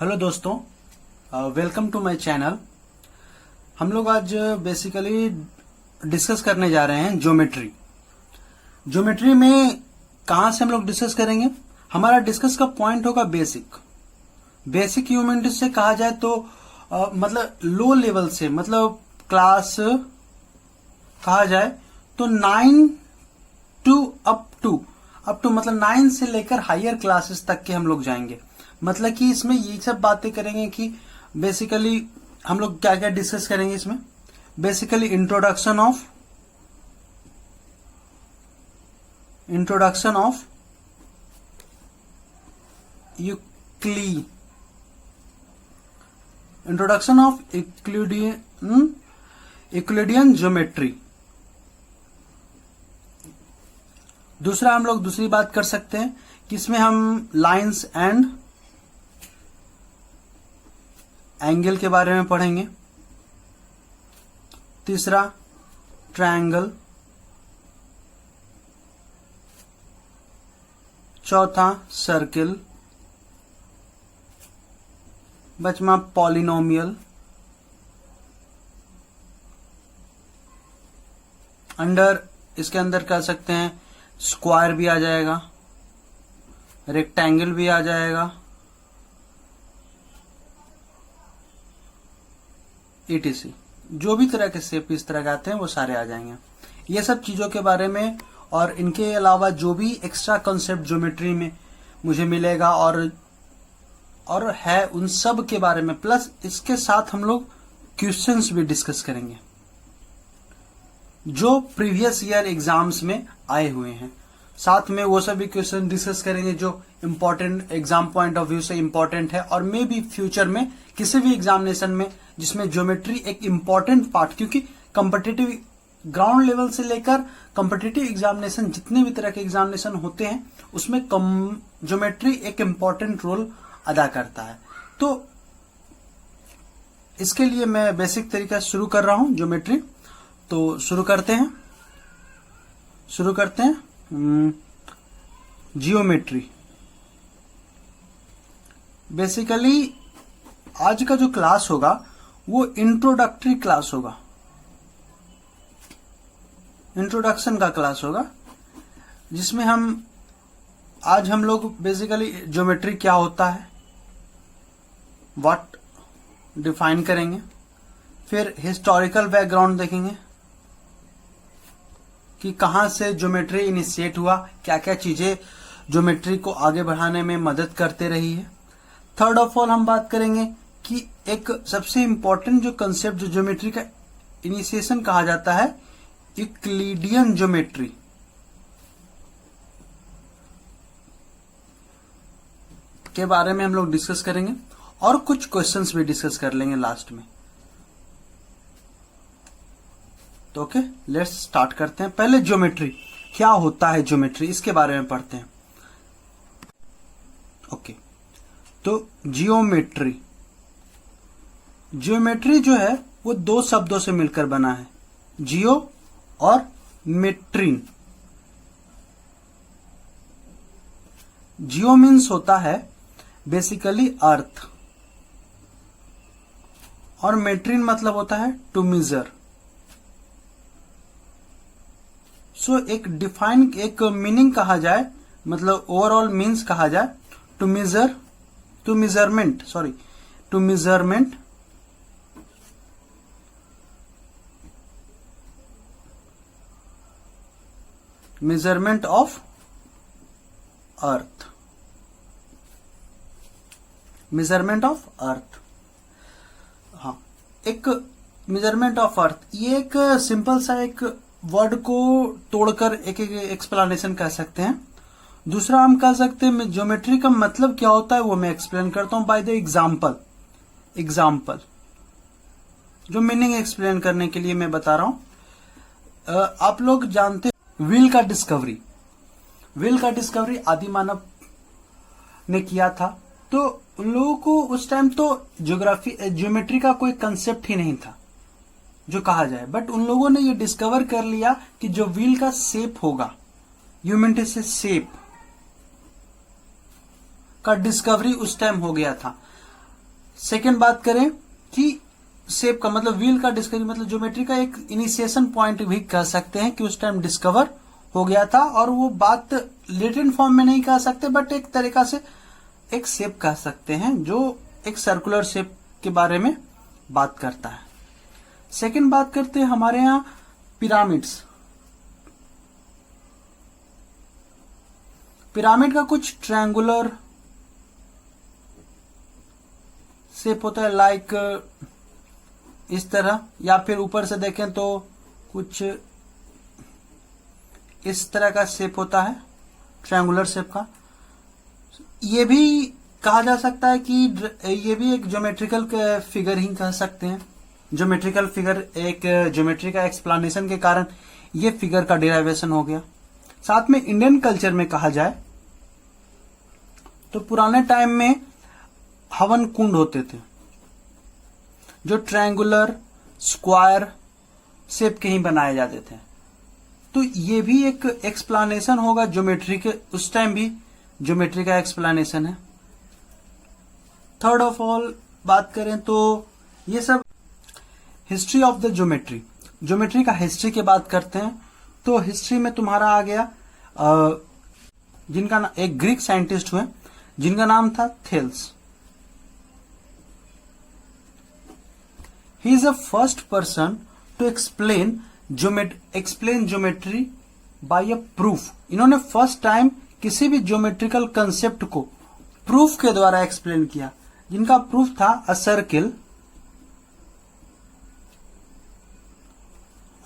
Hello दोस्तों, welcome to my channel. हम लोग आज बेसिकली डिस्कस करने जा रहे हैं ज्योमेट्री। ज्योमेट्री में कहां से हम लोग डिस्कस करेंगे? हमारा डिस्कस का पॉइंट होगा बेसिक ह्यूमैनिटीज से कहा जाए तो मतलब लो लेवल से, मतलब क्लास कहा जाए तो 9 टू अप टू मतलब 9 से लेकर हायर क्लासेस तक के हम लोग जाएंगे। मतलब कि इसमें ये सब बातें करेंगे कि बेसिकली हम लोग क्या क्या डिस्कस करेंगे इसमें। Basically introduction of Euclidean geometry. दूसरा हम लोग दूसरी बात कर सकते हैं कि इसमें हम लाइंस एंड एंगल के बारे में पढ़ेंगे। तीसरा ट्रायंगल। चौथा सर्किल। पांचवा पॉलिनोमियल। इसके अंदर कह सकते हैं स्क्वायर भी आ जाएगा, रेक्टेंगल भी आ जाएगा, ईटीसी। जो भी तरह के शेप इस तरह के आते हैं वो सारे आ जाएंगे। ये सब चीजों के बारे में और इनके अलावा जो भी एक्स्ट्रा कॉन्सेप्ट ज्योमेट्री में मुझे मिलेगा और है उन सब के बारे में, प्लस इसके साथ हम लोग क्वेश्चंस भी डिस्कस करेंगे जो प्रीवियस ईयर एग्जाम्स में आए हुए हैं। साथ में वो सभी क्वेश्चन डिस्कस करेंगे जो important exam point of view से इम्पोर्टेंट है और मे भी फ्यूचर में किसी भी एग्जामिनेशन में जिसमें ज्योमेट्री एक इम्पोर्टेंट पार्ट, क्योंकि कॉम्पिटिटिव ग्राउंड लेवल से लेकर कॉम्पिटिटिव एग्जामिनेशन जितने भी तरह के एग्जामिनेशन होते हैं उसमें ज्योमेट्री एक इम्पोर्टेंट रोल अदा करता है। तो इसके लिए मैं बेसिक तरीका से शुरू कर रहा हूं ज्योमेट्री। तो शुरू करते हैं जियोमेट्री। बेसिकली आज का जो क्लास होगा वो इंट्रोडक्टरी क्लास होगा, इंट्रोडक्शन का क्लास होगा, जिसमें आज हम लोग बेसिकली ज्योमेट्री क्या होता है व्हाट डिफाइन करेंगे। फिर हिस्टोरिकल बैकग्राउंड देखेंगे कि कहां से ज्योमेट्री इनिशिएट हुआ, क्या क्या चीजें ज्योमेट्री को आगे बढ़ाने में मदद करते रही है। थर्ड ऑफ ऑल हम बात करेंगे कि एक सबसे इंपॉर्टेंट जो कंसेप्ट जो ज्योमेट्री का इनिशिएशन कहा जाता है, यूक्लिडियन ज्योमेट्री। के बारे में हम लोग डिस्कस करेंगे और कुछ क्वेश्चंस भी डिस्कस कर लेंगे लास्ट में। तो ओके, लेट्स स्टार्ट करते हैं। पहले ज्योमेट्री क्या होता है, ज्योमेट्री इसके बारे में पढ़ते हैं। ओके, तो ज्योमेट्री जो है वो दो शब्दों से मिलकर बना है, जियो और मेट्रिन। जियो मीन्स होता है बेसिकली अर्थ और मेट्रिन मतलब होता है टू मेजर। सो एक मीनिंग कहा जाए, मतलब ओवरऑल मीन्स कहा जाए टू मेजरमेंट ऑफ अर्थ। हाँ, एक मेजरमेंट ऑफ अर्थ, ये एक सिंपल सा एक वर्ड को तोड़कर एक एक्सप्लेनेशन कह सकते हैं। दूसरा हम कह सकते हैं ज्योमेट्री का मतलब क्या होता है वो मैं एक्सप्लेन करता हूं बाय द एग्जाम्पल। जो मीनिंग एक्सप्लेन करने के लिए मैं बता रहा हूं। आप लोग जानते हैं व्हील का डिस्कवरी आदि मानव ने किया था। तो उन लोगों को उस टाइम तो ज्योमेट्री का कोई कंसेप्ट ही नहीं था जो कहा जाए, बट उन लोगों ने ये डिस्कवर कर लिया कि जो व्हील का शेप होगा, ह्यूमैनिटी से शेप का डिस्कवरी उस टाइम हो गया था। सेकेंड बात करें कि शेप का मतलब व्हील का डिस्कवरी मतलब ज्योमेट्री का एक इनिशिएशन पॉइंट भी कह सकते हैं कि उस टाइम डिस्कवर हो गया था, और वो बात लिटन फॉर्म में नहीं कह सकते बट एक तरीका से एक शेप कह सकते हैं जो एक सर्कुलर शेप के बारे में बात करता है। सेकेंड बात करते हैं हमारे यहाँ पिरामिड्स। पिरामिड का कुछ ट्रायंगुलर शेप होता है, लाइक इस तरह, या फिर ऊपर से देखें तो कुछ इस तरह का शेप होता है, ट्रायंगुलर शेप का। ये भी कहा जा सकता है कि ये भी एक ज्योमेट्रिकल फिगर ही कह सकते हैं। ज्योमेट्रिकल फिगर एक ज्योमेट्री का एक्सप्लेनेशन के कारण ये फिगर का डिराइवेशन हो गया। साथ में इंडियन कल्चर में कहा जाए तो पुराने टाइम में हवन कुंड होते थे जो ट्रायंगुलर स्क्वायर शेप के ही बनाए जाते थे, तो ये भी एक एक्सप्लेनेशन होगा ज्योमेट्री के, उस टाइम भी ज्योमेट्री का एक्सप्लेनेशन है। थर्ड ऑफ ऑल बात करें तो ये सब history of the geometry, geometry का हिस्ट्री की बात करते हैं। तो हिस्ट्री में तुम्हारा आ गया जिनका एक ग्रीक साइंटिस्ट हुए जिनका नाम था Thales. He is the first person to explain geometry by a proof. इन्होंने फर्स्ट टाइम किसी भी ज्योमेट्रिकल कंसेप्ट को प्रूफ के द्वारा एक्सप्लेन किया, जिनका प्रूफ था अ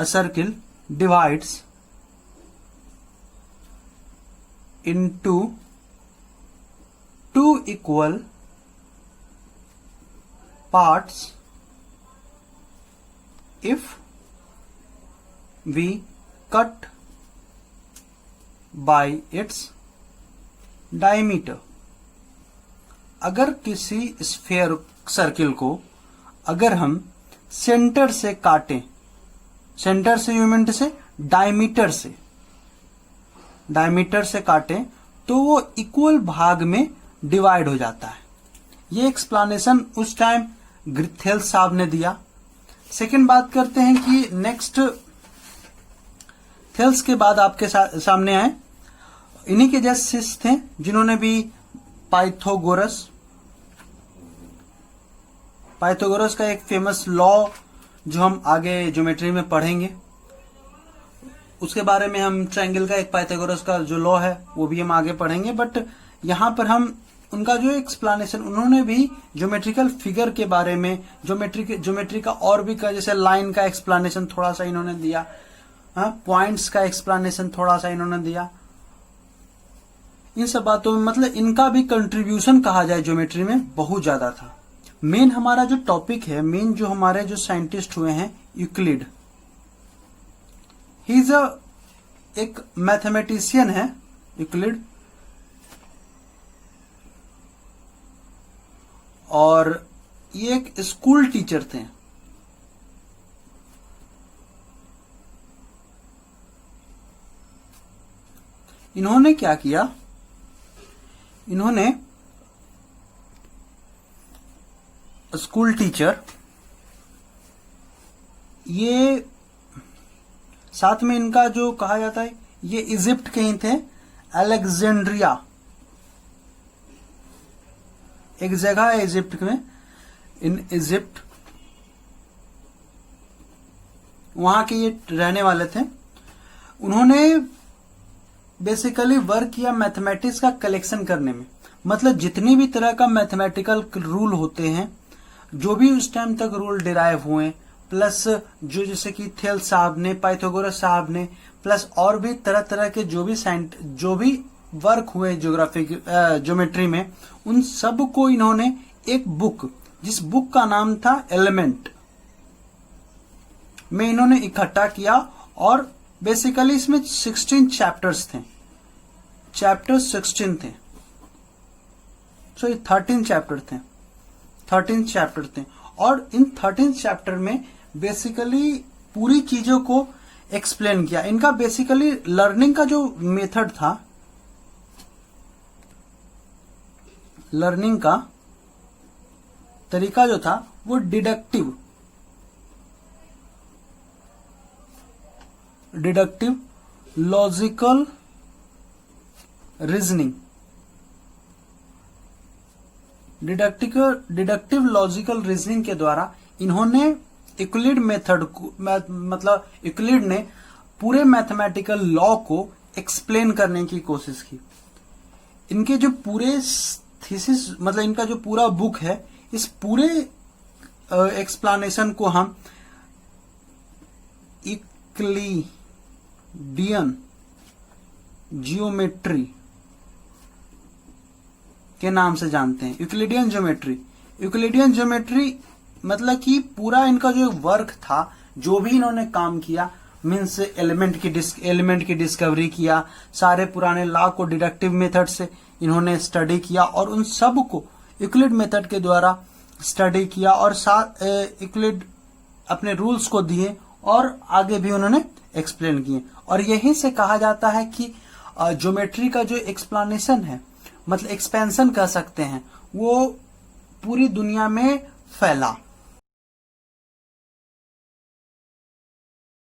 circle divides into two equal parts if we cut by its diameter। अगर किसी स्फेयर सर्किल को अगर हम सेंटर से काटें, सेंटर से यूनिट से डायमीटर से काटें तो वो इक्वल भाग में डिवाइड हो जाता है। ये एक्सप्लेनेशन उस टाइम थेल्स साहब ने दिया। सेकेंड बात करते हैं कि नेक्स्ट थेल्स के बाद आपके सामने आए इन्हीं के जैसे शिष्य थे जिन्होंने भी पाइथागोरस का एक फेमस लॉ जो हम आगे ज्योमेट्री में पढ़ेंगे, उसके बारे में हम ट्रायंगल का एक पाइथागोरस का जो लॉ है वो भी हम आगे पढ़ेंगे। बट यहाँ पर हम उनका जो एक्सप्लेनेशन, उन्होंने भी ज्योमेट्रिकल फिगर के बारे में ज्योमेट्री का और भी का जैसे लाइन का एक्सप्लेनेशन थोड़ा सा इन्होंने दिया, पॉइंट्स का एक्सप्लेनेशन थोड़ा सा इन्होंने दिया। इन सब बातों में मतलब इनका भी कंट्रीब्यूशन कहा जाए ज्योमेट्री में बहुत ज्यादा था। मेन हमारा जो टॉपिक है, मेन जो हमारे जो साइंटिस्ट हुए हैं यूक्लिड, ही इज एक मैथमेटिशियन है यूक्लिड, और ये एक स्कूल टीचर थे। इन्होंने क्या किया, इन्होंने स्कूल टीचर, ये साथ में इनका जो कहा जाता है ये इजिप्ट के ही थे, अलेक्जेंड्रिया एक जगह है इजिप्ट में, इन इजिप्ट वहां के ये रहने वाले थे। उन्होंने बेसिकली वर्क किया मैथमेटिक्स का कलेक्शन करने में, मतलब जितनी भी तरह का मैथमेटिकल रूल होते हैं, जो भी उस टाइम तक रूल डिराइव हुए, प्लस जो जैसे कि थेल्स साहब ने, पाइथागोरस साहब ने, प्लस और भी तरह तरह के जो भी वर्क हुए ज्योमेट्री में, उन सब को इन्होंने एक बुक, जिस बुक का नाम था एलिमेंट, में इन्होंने इकट्ठा किया। और बेसिकली इसमें 16 चैप्टर्स थे, 16 थे, सॉरी 13 चैप्टर थे। और इन 13 चैप्टर में बेसिकली पूरी चीजों को एक्सप्लेन किया। इनका बेसिकली लर्निंग का जो मेथड था, लर्निंग का तरीका जो था वो deductive logical reasoning, deductive logical reasoning के द्वारा इन्होंने यूक्लिड मेथड को मतलब यूक्लिड ने पूरे मैथमेटिकल लॉ को एक्सप्लेन करने की कोशिश की। इनके जो पूरे थीसिस मतलब इनका जो पूरा बुक है, इस पूरे एक्सप्लेनेशन को हम यूक्लिडियन जियोमेट्री के नाम से जानते हैं। यूक्लिडियन ज्योमेट्री मतलब कि पूरा इनका जो वर्क था, जो भी इन्होंने काम किया, मीन्स एलिमेंट की डिस्कवरी किया, सारे पुराने लॉ को डिडक्टिव मेथड से इन्होंने स्टडी किया और उन सब को यूक्लिड मेथड के द्वारा स्टडी किया और साथ यूक्लिड अपने रूल्स को दिए और आगे भी उन्होंने एक्सप्लेन किए। और यहीं से कहा जाता है कि ज्योमेट्री का जो एक्सप्लेनेशन है, मतलब एक्सपेंशन कह सकते हैं, वो पूरी दुनिया में फैला।